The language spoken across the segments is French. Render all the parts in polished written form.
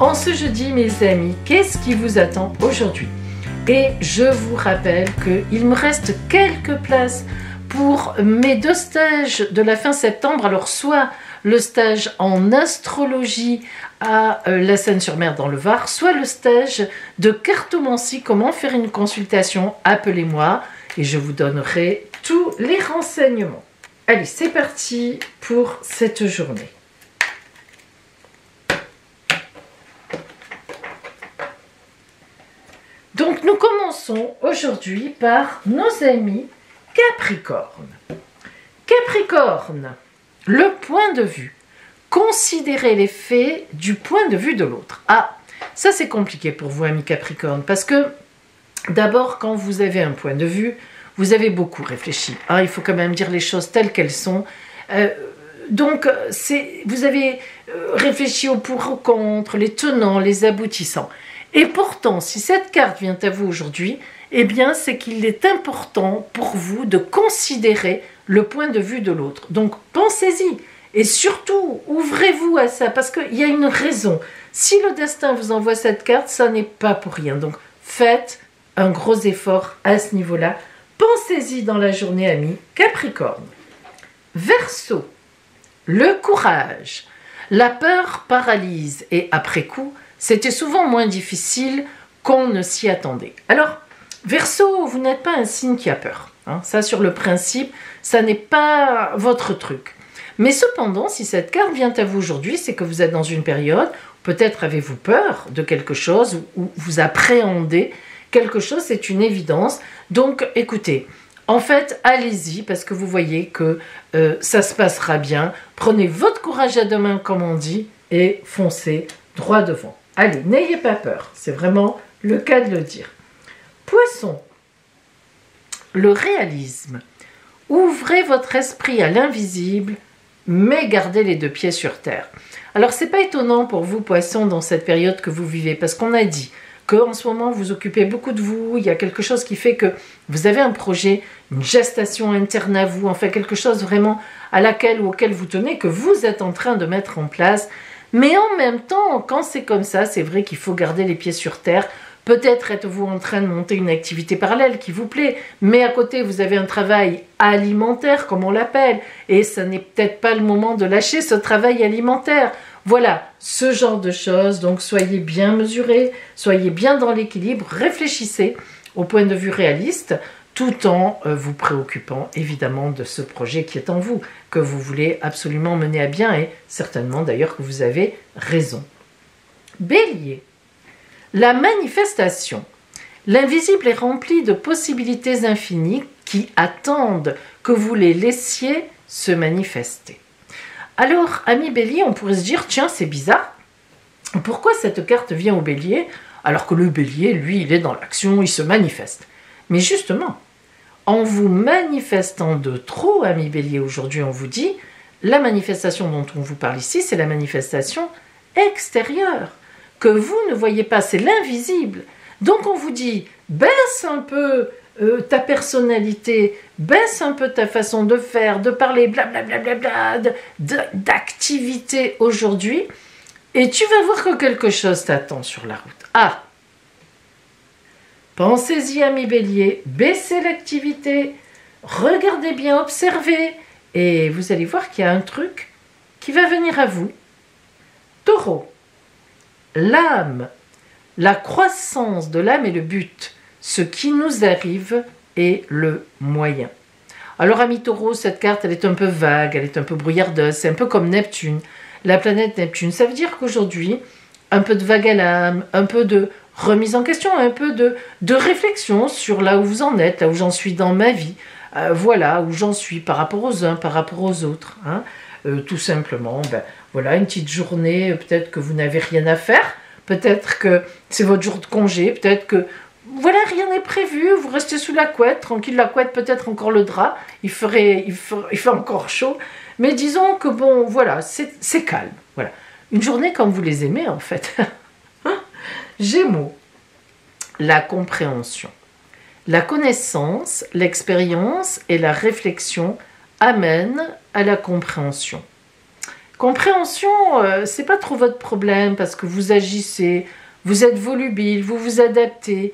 En ce jeudi, mes amis, qu'est-ce qui vous attend aujourd'hui? Et je vous rappelle qu'il me reste quelques places pour mes 2 stages de la fin septembre. Alors, soit le stage en astrologie à la Seine-sur-Mer dans le Var, soit le stage de cartomancie, comment faire une consultation. Appelez-moi et je vous donnerai tous les renseignements. Allez, c'est parti pour cette journée. Donc, nous commençons aujourd'hui par nos amis Capricorne. Capricorne, le point de vue. Considérez les faits du point de vue de l'autre. Ah, ça c'est compliqué pour vous, amis Capricorne, parce que d'abord, quand vous avez un point de vue, vous avez beaucoup réfléchi. Il faut quand même dire les choses telles qu'elles sont. Donc, vous avez réfléchi au pour, au contre, les tenants, les aboutissants. Et pourtant, si cette carte vient à vous aujourd'hui, eh bien, c'est qu'il est important pour vous de considérer le point de vue de l'autre. Donc, pensez-y. Et surtout, ouvrez-vous à ça, parce qu'il y a une raison. Si le destin vous envoie cette carte, ça n'est pas pour rien. Donc, faites un gros effort à ce niveau-là. Pensez-y dans la journée, amis Capricorne. Verseau, le courage. La peur paralyse et après coup, c'était souvent moins difficile qu'on ne s'y attendait. Alors, Verseau, vous n'êtes pas un signe qui a peur. Ça, sur le principe, ça n'est pas votre truc. Mais cependant, si cette carte vient à vous aujourd'hui, c'est que vous êtes dans une période, peut-être avez-vous peur de quelque chose ou vous appréhendez quelque chose, c'est une évidence. Donc, écoutez, en fait, allez-y parce que vous voyez que ça se passera bien. Prenez votre courage à deux mains, comme on dit, et foncez droit devant. Allez, n'ayez pas peur, c'est vraiment le cas de le dire. Poisson, le réalisme. Ouvrez votre esprit à l'invisible, mais gardez les 2 pieds sur terre. Alors, c'est pas étonnant pour vous, Poisson, dans cette période que vous vivez, parce qu'on a dit qu'en ce moment, vous occupez beaucoup de vous, il y a quelque chose qui fait que vous avez un projet, une gestation interne à vous, enfin quelque chose vraiment à laquelle ou auquel vous tenez, que vous êtes en train de mettre en place. Mais en même temps, quand c'est comme ça, c'est vrai qu'il faut garder les pieds sur terre. Peut-être êtes-vous en train de monter une activité parallèle qui vous plaît, mais à côté, vous avez un travail alimentaire, comme on l'appelle, et ce n'est peut-être pas le moment de lâcher ce travail alimentaire. Voilà, ce genre de choses. Donc, soyez bien mesurés, soyez bien dans l'équilibre, réfléchissez au point de vue réaliste, tout en vous préoccupant évidemment de ce projet qui est en vous, que vous voulez absolument mener à bien, et certainement d'ailleurs que vous avez raison. Bélier, la manifestation. L'invisible est rempli de possibilités infinies qui attendent que vous les laissiez se manifester. Alors, ami Bélier, on pourrait se dire, tiens, c'est bizarre, pourquoi cette carte vient au Bélier alors que le Bélier, lui, il est dans l'action, il se manifeste. Mais justement, en vous manifestant de trop, ami Bélier, aujourd'hui on vous dit, la manifestation dont on vous parle ici, c'est la manifestation extérieure, que vous ne voyez pas, c'est l'invisible. Donc on vous dit, baisse un peu ta personnalité, baisse un peu ta façon de faire, de parler, blablabla, d'activité aujourd'hui, et tu vas voir que quelque chose t'attend sur la route. Ah! Pensez-y, ami Bélier, baissez l'activité, regardez bien, observez, et vous allez voir qu'il y a un truc qui va venir à vous. Taureau, l'âme, la croissance de l'âme est le but. Ce qui nous arrive est le moyen. Alors, ami Taureau, cette carte, elle est un peu vague, elle est un peu brouillardeuse, c'est un peu comme Neptune, la planète Neptune. Ça veut dire qu'aujourd'hui, un peu de vague à l'âme, un peu de remise en question, un peu de réflexion sur là où vous en êtes, là où j'en suis dans ma vie, voilà, où j'en suis par rapport aux uns, par rapport aux autres. Tout simplement, voilà, une petite journée, peut-être que vous n'avez rien à faire, peut-être que c'est votre jour de congé, peut-être que voilà, rien n'est prévu, vous restez sous la couette, tranquille, la couette, peut-être encore le drap, il fait encore chaud, mais disons que bon, voilà, c'est calme, voilà. Une journée comme vous les aimez, en fait. Gémeaux, la compréhension. La connaissance, l'expérience et la réflexion amènent à la compréhension. Compréhension, c'est pas trop votre problème parce que vous agissez, vous êtes volubile, vous vous adaptez.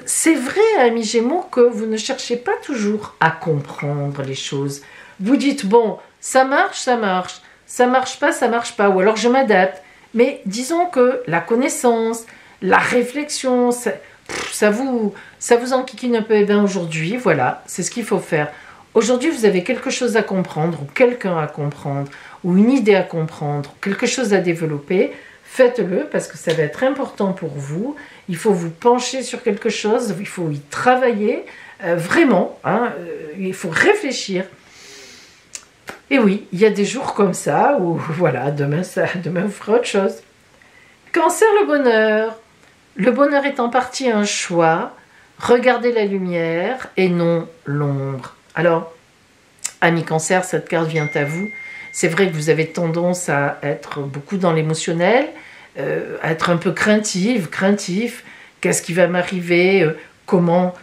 C'est vrai, amis Gémeaux, que vous ne cherchez pas toujours à comprendre les choses. Vous dites, bon, ça marche, ça marche pas, ou alors je m'adapte. Mais disons que la connaissance, la réflexion, ça vous enquiquine un peu. Et bien aujourd'hui, voilà, c'est ce qu'il faut faire. Aujourd'hui, vous avez quelque chose à comprendre, ou quelqu'un à comprendre, ou une idée à comprendre, quelque chose à développer. Faites-le parce que ça va être important pour vous. Il faut vous pencher sur quelque chose, il faut y travailler, vraiment, hein, il faut réfléchir. Et oui, il y a des jours comme ça où, voilà, demain vous ferez autre chose. Cancer, le bonheur. Le bonheur est en partie un choix. Regardez la lumière et non l'ombre. Alors, ami Cancer, cette carte vient à vous. C'est vrai que vous avez tendance à être beaucoup dans l'émotionnel, à être un peu craintif. Qu'est-ce qui va m'arriver? Comment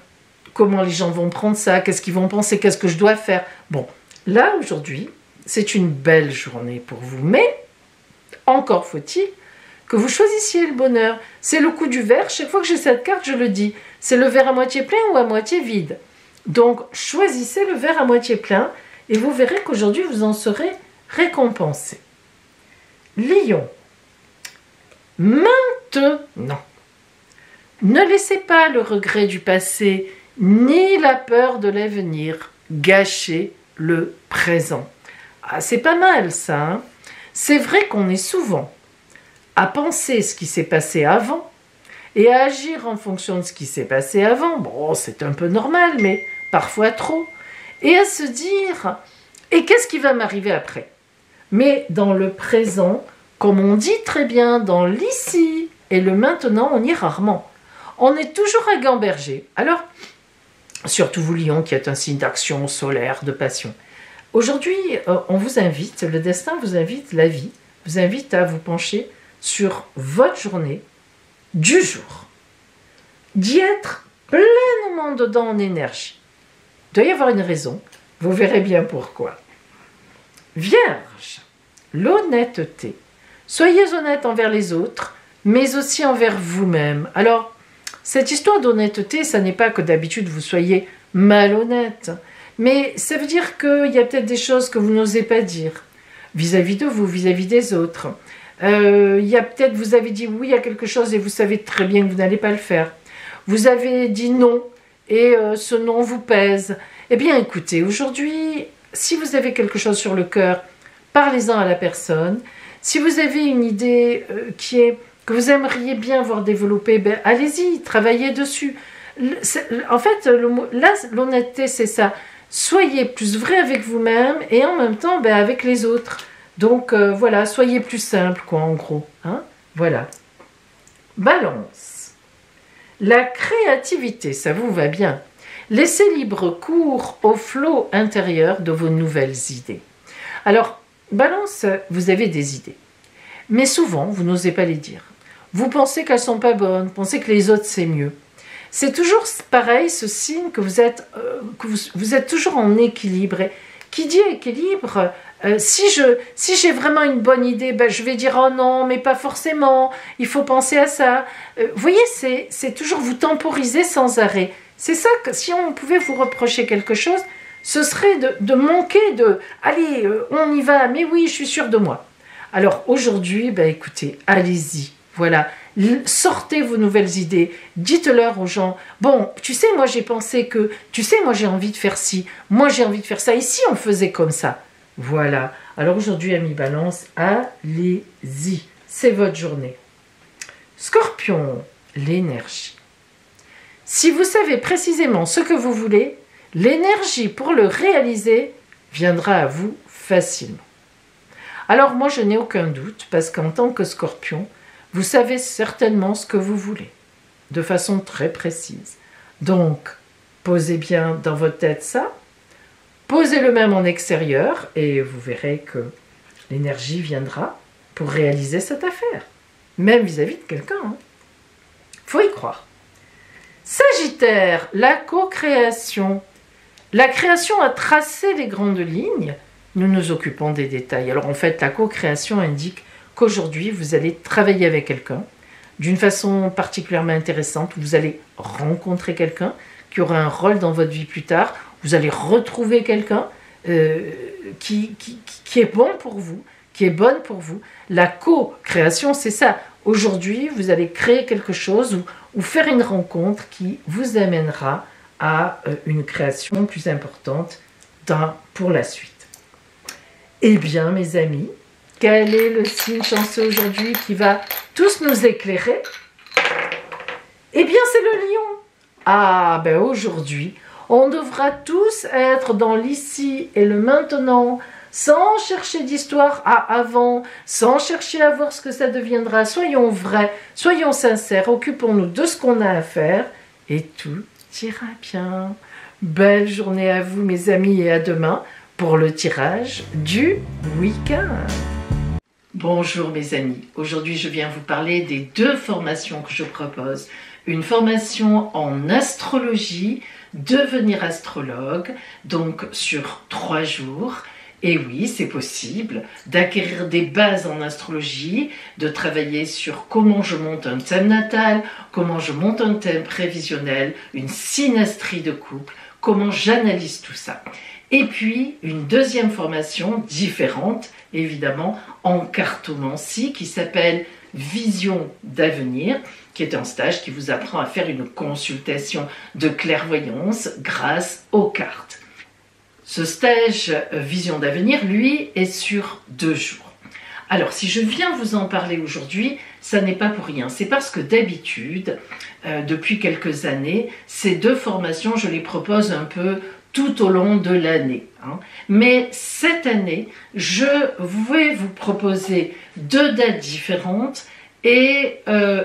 les gens vont prendre ça? Qu'est-ce qu'ils vont penser? Qu'est-ce que je dois faire? Bon, là, aujourd'hui, c'est une belle journée pour vous. Mais, encore faut-il que vous choisissiez le bonheur. C'est le coup du verre. Chaque fois que j'ai cette carte, je le dis. C'est le verre à moitié plein ou à moitié vide. Donc, choisissez le verre à moitié plein et vous verrez qu'aujourd'hui, vous en serez récompensé. Lion. Maintenant, ne laissez pas le regret du passé ni la peur de l'avenir gâcher le présent. Ah, c'est pas mal ça, hein? C'est vrai qu'on est souvent à penser ce qui s'est passé avant et à agir en fonction de ce qui s'est passé avant. Bon, c'est un peu normal, mais parfois trop. Et à se dire, et qu'est-ce qui va m'arriver après? Mais dans le présent, comme on dit très bien, dans l'ici et le maintenant, on y est rarement. On est toujours à gamberger. Alors, surtout vous, Lion, qui êtes un signe d'action solaire, de passion. Aujourd'hui, on vous invite, le destin vous invite, la vie vous invite à vous pencher sur votre journée du jour. D'y être pleinement dedans en énergie. Il doit y avoir une raison, vous verrez bien pourquoi. Vierge, l'honnêteté. Soyez honnête envers les autres, mais aussi envers vous-même. Alors, cette histoire d'honnêteté, ça n'est pas que d'habitude vous soyez malhonnête, mais ça veut dire qu'il y a peut-être des choses que vous n'osez pas dire vis-à-vis de vous, vis-à-vis des autres. Il y a peut-être, vous avez dit oui à quelque chose et vous savez très bien que vous n'allez pas le faire. Vous avez dit non et ce non vous pèse. Eh bien, écoutez, aujourd'hui, si vous avez quelque chose sur le cœur, parlez-en à la personne. Si vous avez une idée que vous aimeriez bien voir développer, ben, allez-y, travaillez dessus. En fait, là, l'honnêteté, c'est ça. Soyez plus vrai avec vous-même et en même temps ben, avec les autres. Donc, voilà, soyez plus simple, quoi, en gros. Hein, voilà. Balance. La créativité, ça vous va bien. Laissez libre cours au flot intérieur de vos nouvelles idées. Alors, Balance, vous avez des idées. Mais souvent, vous n'osez pas les dire. Vous pensez qu'elles ne sont pas bonnes, vous pensez que les autres, c'est mieux. C'est toujours pareil, ce signe que vous êtes toujours en équilibre. Et qui dit équilibre, si j'ai vraiment une bonne idée, ben, je vais dire « Oh non, mais pas forcément, il faut penser à ça. » Vous voyez, c'est toujours vous temporiser sans arrêt. C'est ça que si on pouvait vous reprocher quelque chose, ce serait de manquer de « Allez, on y va, mais oui, je suis sûre de moi. » Alors aujourd'hui, ben, écoutez, allez-y. Voilà, sortez vos nouvelles idées, dites-leur aux gens, bon, tu sais, moi j'ai pensé que, tu sais, moi j'ai envie de faire ci, moi j'ai envie de faire ça, et si on faisait comme ça? Voilà, alors aujourd'hui, amis Balance, allez-y, c'est votre journée. Scorpion, l'énergie. Si vous savez précisément ce que vous voulez, l'énergie pour le réaliser viendra à vous facilement. Alors moi, je n'ai aucun doute, parce qu'en tant que Scorpion, vous savez certainement ce que vous voulez, de façon très précise. Donc, posez bien dans votre tête ça, posez-le même en extérieur, et vous verrez que l'énergie viendra pour réaliser cette affaire, même vis-à-vis de quelqu'un. Hein. Faut y croire. Sagittaire, la co-création. La création a tracé les grandes lignes, nous nous occupons des détails. Alors en fait, la co-création indique qu'aujourd'hui, vous allez travailler avec quelqu'un d'une façon particulièrement intéressante. Vous allez rencontrer quelqu'un qui aura un rôle dans votre vie plus tard. Vous allez retrouver quelqu'un qui est bon pour vous, qui est bonne pour vous. La co-création, c'est ça. Aujourd'hui, vous allez créer quelque chose ou faire une rencontre qui vous amènera à une création plus importante pour la suite. Eh bien, mes amis, quel est le signe chanceux aujourd'hui qui va tous nous éclairer? Eh bien, c'est le lion. Ah, ben aujourd'hui, on devra tous être dans l'ici et le maintenant, sans chercher d'histoire à avant, sans chercher à voir ce que ça deviendra. Soyons vrais, soyons sincères, occupons-nous de ce qu'on a à faire et tout ira bien. Belle journée à vous, mes amis, et à demain pour le tirage du week-end. Bonjour mes amis, aujourd'hui je viens vous parler des 2 formations que je propose. Une formation en astrologie, devenir astrologue, donc sur 3 jours. Et oui, c'est possible d'acquérir des bases en astrologie, de travailler sur comment je monte un thème natal, comment je monte un thème prévisionnel, une synastrie de couple, comment j'analyse tout ça. Et puis, une deuxième formation différente, évidemment, en cartomancie, qui s'appelle Vision d'avenir, qui est un stage qui vous apprend à faire une consultation de clairvoyance grâce aux cartes. Ce stage Vision d'avenir, lui, est sur 2 jours. Alors, si je viens vous en parler aujourd'hui, ça n'est pas pour rien. C'est parce que d'habitude, depuis quelques années, ces 2 formations, je les propose un peu tout au long de l'année. Mais cette année, je vais vous proposer 2 dates différentes et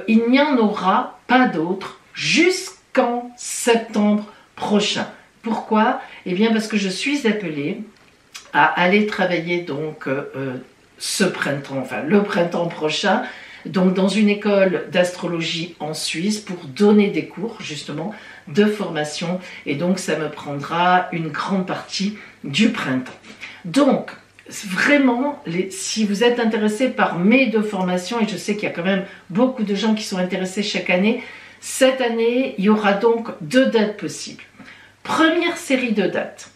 il n'y en aura pas d'autres jusqu'en septembre prochain. Pourquoi? Eh bien parce que je suis appelée à aller travailler donc ce printemps, enfin le printemps prochain, donc dans une école d'astrologie en Suisse pour donner des cours justement de formation, et donc ça me prendra une grande partie du printemps. Donc vraiment, si vous êtes intéressé par mes 2 formations, et je sais qu'il y a quand même beaucoup de gens qui sont intéressés chaque année, cette année il y aura donc 2 dates possibles. Première série de dates,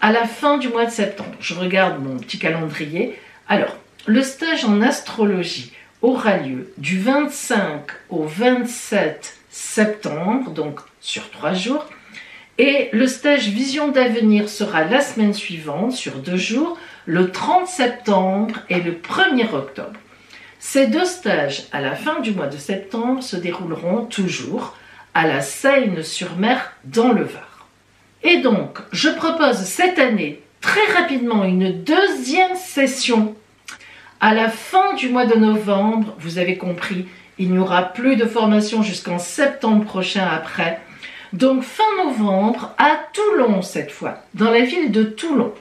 à la fin du mois de septembre. Je regarde mon petit calendrier. Alors, le stage en astrologie aura lieu du 25 au 27 septembre, donc sur 3 jours. Et le stage Vision d'avenir sera la semaine suivante, sur 2 jours, le 30 septembre et le 1er octobre. Ces 2 stages, à la fin du mois de septembre, se dérouleront toujours à la Seine-sur-Mer dans le Var. Et donc, je propose cette année, très rapidement, une 2e session. À la fin du mois de novembre, vous avez compris, il n'y aura plus de formation jusqu'en septembre prochain après. Donc, fin novembre, à Toulon cette fois, dans la ville de Toulon.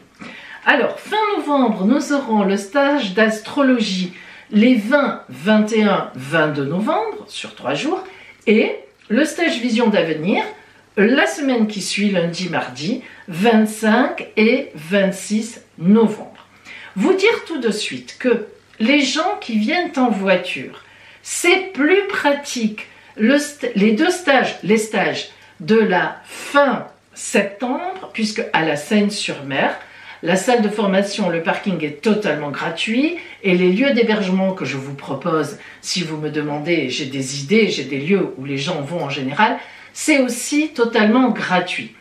Alors, fin novembre, nous aurons le stage d'astrologie les 20, 21, 22 novembre, sur 3 jours, et le stage Vision d'avenir, la semaine qui suit, lundi, mardi, 25 et 26 novembre. Vous dire tout de suite que les gens qui viennent en voiture, c'est plus pratique. Les 2 stages, les stages de la fin septembre, puisque à la Seine-sur-Mer, la salle de formation, le parking est totalement gratuit et les lieux d'hébergement que je vous propose, si vous me demandez, j'ai des idées, j'ai des lieux où les gens vont en général, c'est aussi totalement gratuit.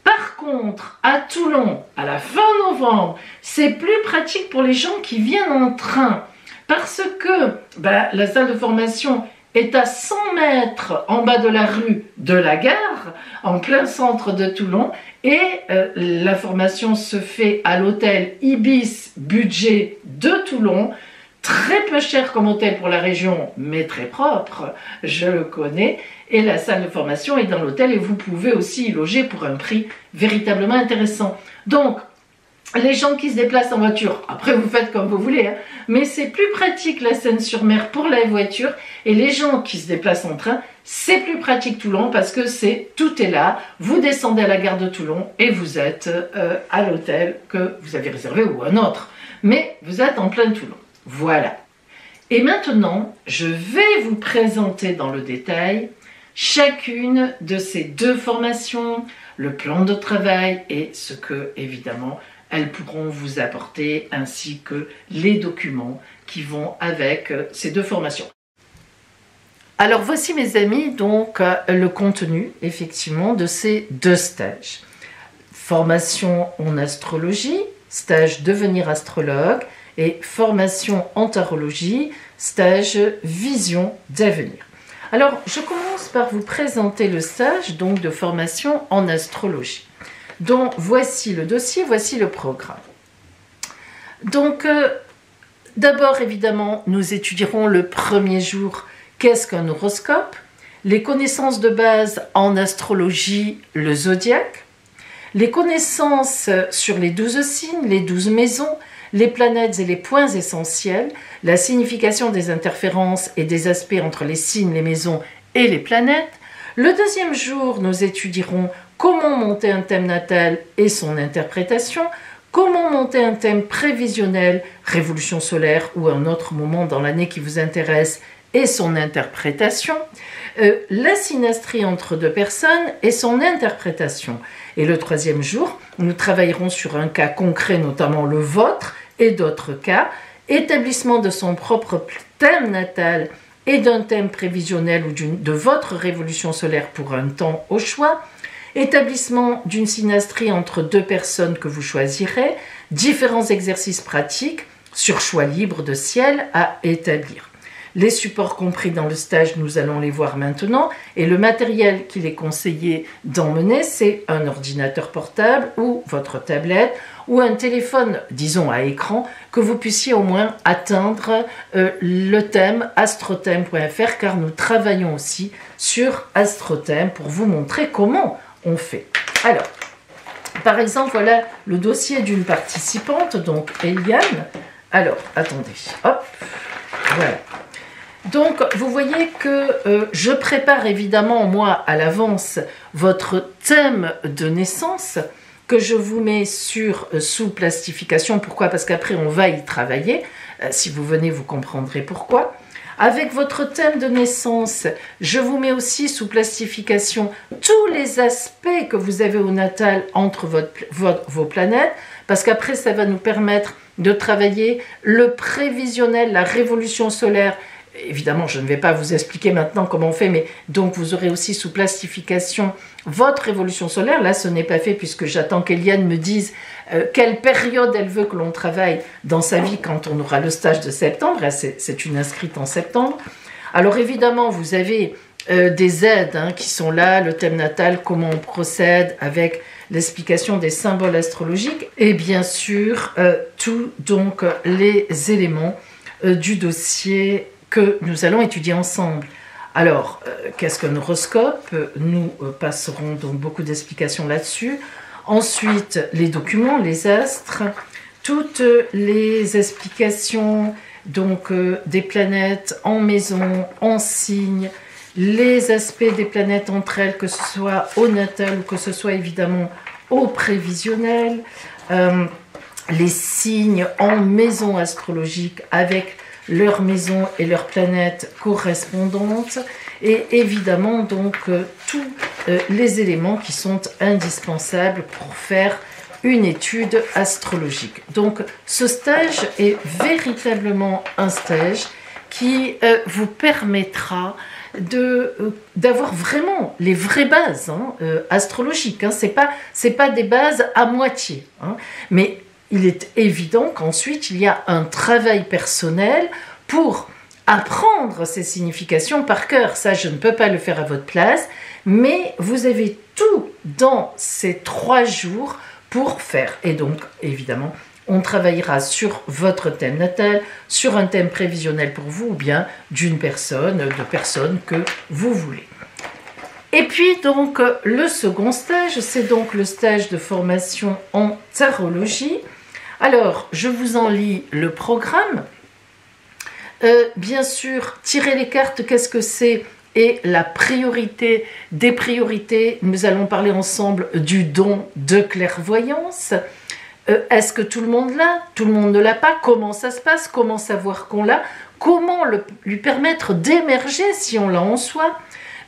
Par contre, à Toulon, à la fin novembre, c'est plus pratique pour les gens qui viennent en train parce que la salle de formation est à 100 mètres en bas de la rue de la gare, en plein centre de Toulon, et la formation se fait à l'hôtel Ibis Budget de Toulon, très peu cher comme hôtel pour la région, mais très propre, je le connais, et la salle de formation est dans l'hôtel et vous pouvez aussi y loger pour un prix véritablement intéressant. Donc, les gens qui se déplacent en voiture, après vous faites comme vous voulez, hein, mais c'est plus pratique la Seine-sur-Mer pour la voiture, et les gens qui se déplacent en train, c'est plus pratique Toulon parce que tout est là, vous descendez à la gare de Toulon et vous êtes à l'hôtel que vous avez réservé ou un autre, mais vous êtes en plein Toulon. Voilà. Et maintenant, je vais vous présenter dans le détail chacune de ces 2 formations, le plan de travail et ce que, évidemment, elles pourront vous apporter, ainsi que les documents qui vont avec ces 2 formations. Alors voici mes amis, donc le contenu, effectivement, de ces 2 stages. Formation en astrologie, stage devenir astrologue, et formation en tarologie, stage vision d'avenir. Alors, je commence par vous présenter le stage donc, de formation en astrologie. Donc, voici le dossier, voici le programme. Donc, d'abord, évidemment, nous étudierons le premier jour qu'est-ce qu'un horoscope, les connaissances de base en astrologie, le zodiaque, les connaissances sur les 12 signes, les 12 maisons, les planètes et les points essentiels, la signification des interférences et des aspects entre les signes, les maisons et les planètes. Le deuxième jour, nous étudierons comment monter un thème natal et son interprétation, comment monter un thème prévisionnel, révolution solaire ou un autre moment dans l'année qui vous intéresse et son interprétation, la synastrie entre 2 personnes et son interprétation. Et le troisième jour, nous travaillerons sur un cas concret, notamment le vôtre et d'autres cas, établissement de son propre thème natal et d'un thème prévisionnel ou de votre révolution solaire pour un temps au choix, établissement d'une synastrie entre 2 personnes que vous choisirez, différents exercices pratiques sur choix libre de ciel à établir. Les supports compris dans le stage, nous allons les voir maintenant. Et le matériel qu'il est conseillé d'emmener, c'est un ordinateur portable ou votre tablette ou un téléphone, disons à écran, que vous puissiez au moins atteindre le thème astrothème.fr, car nous travaillons aussi sur Astrothème pour vous montrer comment on fait. Alors, par exemple, voilà le dossier d'une participante, donc Eliane. Alors, attendez, hop, voilà. Donc, vous voyez que je prépare évidemment, moi, à l'avance, votre thème de naissance que je vous mets sous plastification. Pourquoi? Parce qu'après, on va y travailler. Si vous venez, vous comprendrez pourquoi. Avec votre thème de naissance, je vous mets aussi sous plastification tous les aspects que vous avez au natal entre vos planètes, parce qu'après, ça va nous permettre de travailler le prévisionnel, la révolution solaire. Évidemment, je ne vais pas vous expliquer maintenant comment on fait, mais donc vous aurez aussi sous plastification votre révolution solaire. Là, ce n'est pas fait puisque j'attends qu'Eliane me dise quelle période elle veut que l'on travaille dans sa vie quand on aura le stage de septembre. C'est une inscrite en septembre. Alors évidemment, vous avez des aides qui sont là, le thème natal, comment on procède avec l'explication des symboles astrologiques et bien sûr, tous donc les éléments du dossier que nous allons étudier ensemble. Alors, qu'est-ce qu'un horoscope? Nous passerons donc beaucoup d'explications là-dessus. Ensuite, les documents, les astres, toutes les explications donc des planètes en maison, en signe, les aspects des planètes entre elles, que ce soit au natal ou que ce soit évidemment au prévisionnel, les signes en maison astrologique avec leurs maisons et leurs planètes correspondantes, et évidemment donc tous les éléments qui sont indispensables pour faire une étude astrologique. Donc ce stage est véritablement un stage qui vous permettra d'avoir vraiment les vraies bases astrologiques. C'est pas des bases à moitié, mais il est évident qu'ensuite, il y a un travail personnel pour apprendre ces significations par cœur. Ça, je ne peux pas le faire à votre place, mais vous avez tout dans ces 3 jours pour faire. Et donc, évidemment, on travaillera sur votre thème natal, sur un thème prévisionnel pour vous, ou bien d'une personne, de personnes que vous voulez. Et puis, donc, le second stage, c'est donc le stage de formation en tarologie. Alors, je vous en lis le programme. Bien sûr, tirer les cartes, qu'est-ce que c'est? Et la priorité des priorités, nous allons parler ensemble du don de clairvoyance. Est-ce que tout le monde l'a? Tout le monde ne l'a pas? Comment ça se passe? Comment savoir qu'on l'a? Comment lui permettre d'émerger si on l'a en soi?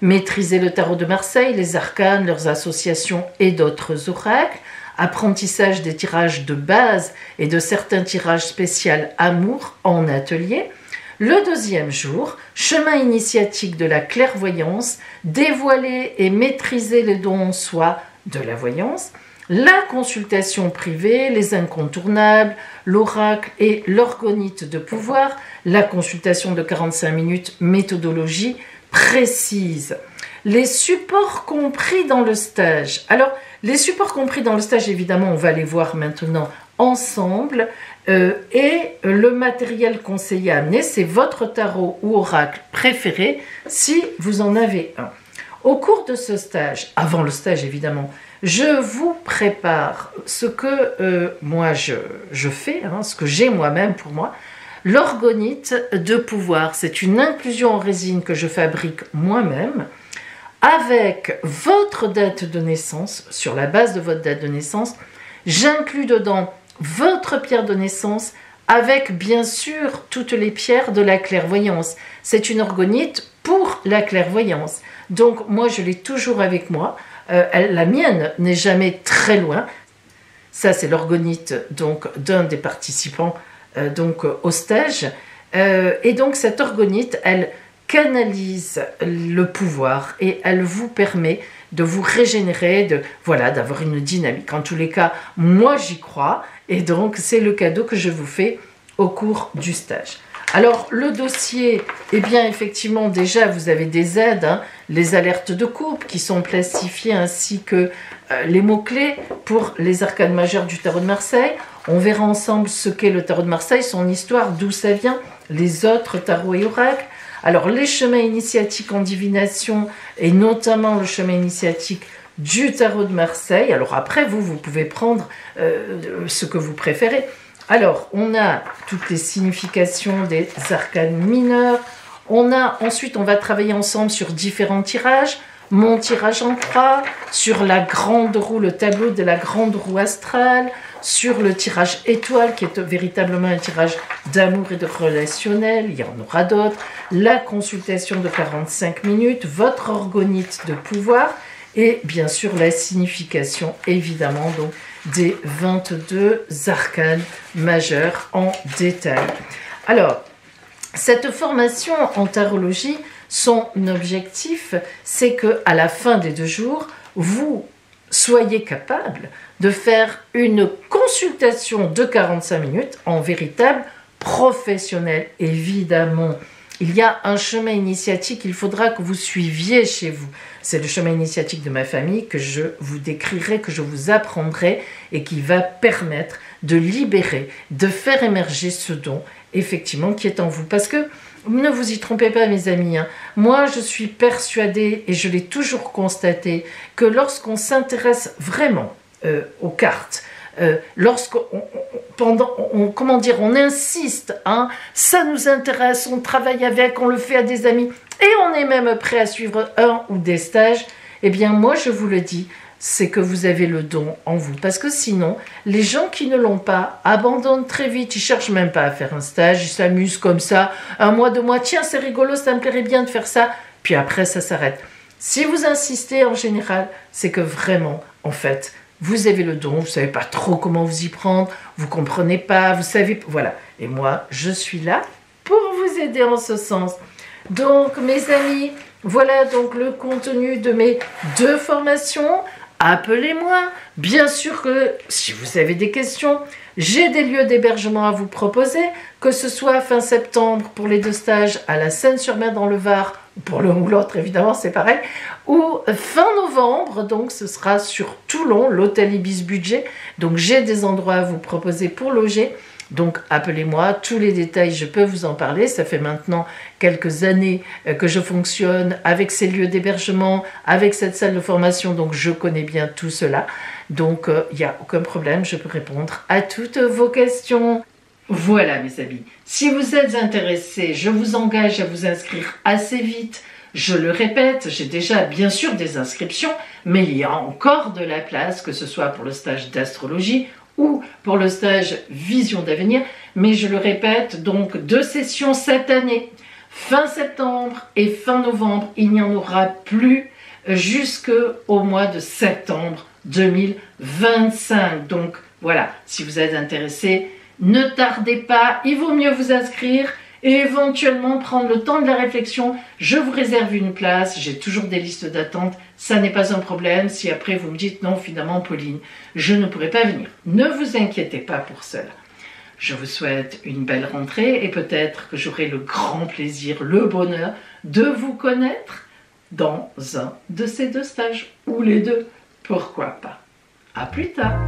Maîtriser le tarot de Marseille, les arcanes, leurs associations et d'autres oracles. Apprentissage des tirages de base et de certains tirages spéciaux amour en atelier. Le deuxième jour, chemin initiatique de la clairvoyance, dévoiler et maîtriser les dons en soi de la voyance, la consultation privée, les incontournables, l'oracle et l'orgonite de pouvoir, la consultation de 45 minutes, méthodologie précise. Les supports compris dans le stage. Alors, les supports compris dans le stage, évidemment, on va les voir maintenant ensemble. Et le matériel conseillé à amener, c'est votre tarot ou oracle préféré, si vous en avez un. Au cours de ce stage, avant le stage évidemment, je vous prépare ce que moi je fais, ce que j'ai moi-même pour moi. L'orgonite de pouvoir, c'est une inclusion en résine que je fabrique moi-même, avec votre date de naissance, sur la base de votre date de naissance. J'inclus dedans votre pierre de naissance avec bien sûr toutes les pierres de la clairvoyance. C'est une orgonite pour la clairvoyance. Donc moi je l'ai toujours avec moi. La mienne n'est jamais très loin. Ça c'est l'orgonite donc d'un des participants donc au stage. Et donc cette orgonite, elle canalise le pouvoir et elle vous permet de vous régénérer, d'avoir une dynamique. En tous les cas, moi j'y crois et donc c'est le cadeau que je vous fais au cours du stage. Alors le dossier, eh bien effectivement déjà vous avez des aides, les alertes de coupe qui sont classifiées ainsi que les mots-clés pour les arcanes majeures du tarot de Marseille. On verra ensemble ce qu'est le tarot de Marseille, son histoire, d'où ça vient, les autres tarots et oracles. Alors les chemins initiatiques en divination et notamment le chemin initiatique du tarot de Marseille. Alors après vous pouvez prendre ce que vous préférez. Alors on a toutes les significations des arcanes mineurs. Ensuite on va travailler ensemble sur différents tirages. Mon tirage en croix, sur la grande roue, le tableau de la grande roue astrale, sur le tirage étoile qui est véritablement un tirage d'amour et de relationnel, il y en aura d'autres, la consultation de 45 minutes, votre orgonite de pouvoir et bien sûr la signification évidemment donc des 22 arcanes majeurs en détail. Alors, cette formation en tarologie, son objectif, c'est qu'à la fin des 2 jours, vous soyez capable de faire une consultation de 45 minutes en véritable professionnel. Évidemment, il y a un chemin initiatique, il faudra que vous suiviez chez vous. C'est le chemin initiatique de ma famille que je vous décrirai, que je vous apprendrai et qui va permettre de libérer, de faire émerger ce don, effectivement, qui est en vous. Parce que, ne vous y trompez pas mes amis, moi je suis persuadée, et je l'ai toujours constaté, que lorsqu'on s'intéresse vraiment aux cartes, on insiste, ça nous intéresse, on travaille avec, on le fait à des amis, et on est même prêt à suivre un ou des stages, eh bien moi je vous le dis, c'est que vous avez le don en vous. Parce que sinon, les gens qui ne l'ont pas abandonnent très vite. Ils ne cherchent même pas à faire un stage. Ils s'amusent comme ça. 1 mois, 2 mois. Tiens, c'est rigolo, ça me plairait bien de faire ça. Puis après, ça s'arrête. Si vous insistez en général, c'est que vraiment, en fait, vous avez le don. Vous ne savez pas trop comment vous y prendre. Vous ne comprenez pas. Vous savez... Voilà. Et moi, je suis là pour vous aider en ce sens. Donc, mes amis, voilà donc le contenu de mes 2 formations. Appelez-moi, bien sûr que si vous avez des questions, j'ai des lieux d'hébergement à vous proposer, que ce soit fin septembre pour les 2 stages à la Seine-sur-Mer dans le Var, pour l'un ou l'autre évidemment c'est pareil, ou fin novembre, donc ce sera sur Toulon, l'hôtel Ibis Budget, donc j'ai des endroits à vous proposer pour loger, Donc appelez-moi, tous les détails, je peux vous en parler. Ça fait maintenant quelques années que je fonctionne avec ces lieux d'hébergement, avec cette salle de formation, donc je connais bien tout cela. Donc il n'y a aucun problème, je peux répondre à toutes vos questions. Voilà mes amis, si vous êtes intéressés, je vous engage à vous inscrire assez vite. Je le répète, j'ai déjà bien sûr des inscriptions, mais il y a encore de la place, que ce soit pour le stage d'astrologie ou pour le stage Vision d'avenir, mais je le répète, donc 2 sessions cette année, fin septembre et fin novembre, il n'y en aura plus jusqu'au mois de septembre 2025. Donc voilà, si vous êtes intéressé, ne tardez pas, il vaut mieux vous inscrire et éventuellement prendre le temps de la réflexion. Je vous réserve une place, j'ai toujours des listes d'attente, ça n'est pas un problème. Si après vous me dites non, finalement Pauline, je ne pourrai pas venir. Ne vous inquiétez pas pour cela. Je vous souhaite une belle rentrée et peut-être que j'aurai le grand plaisir, le bonheur de vous connaître dans un de ces 2 stages, ou les 2, pourquoi pas. À plus tard.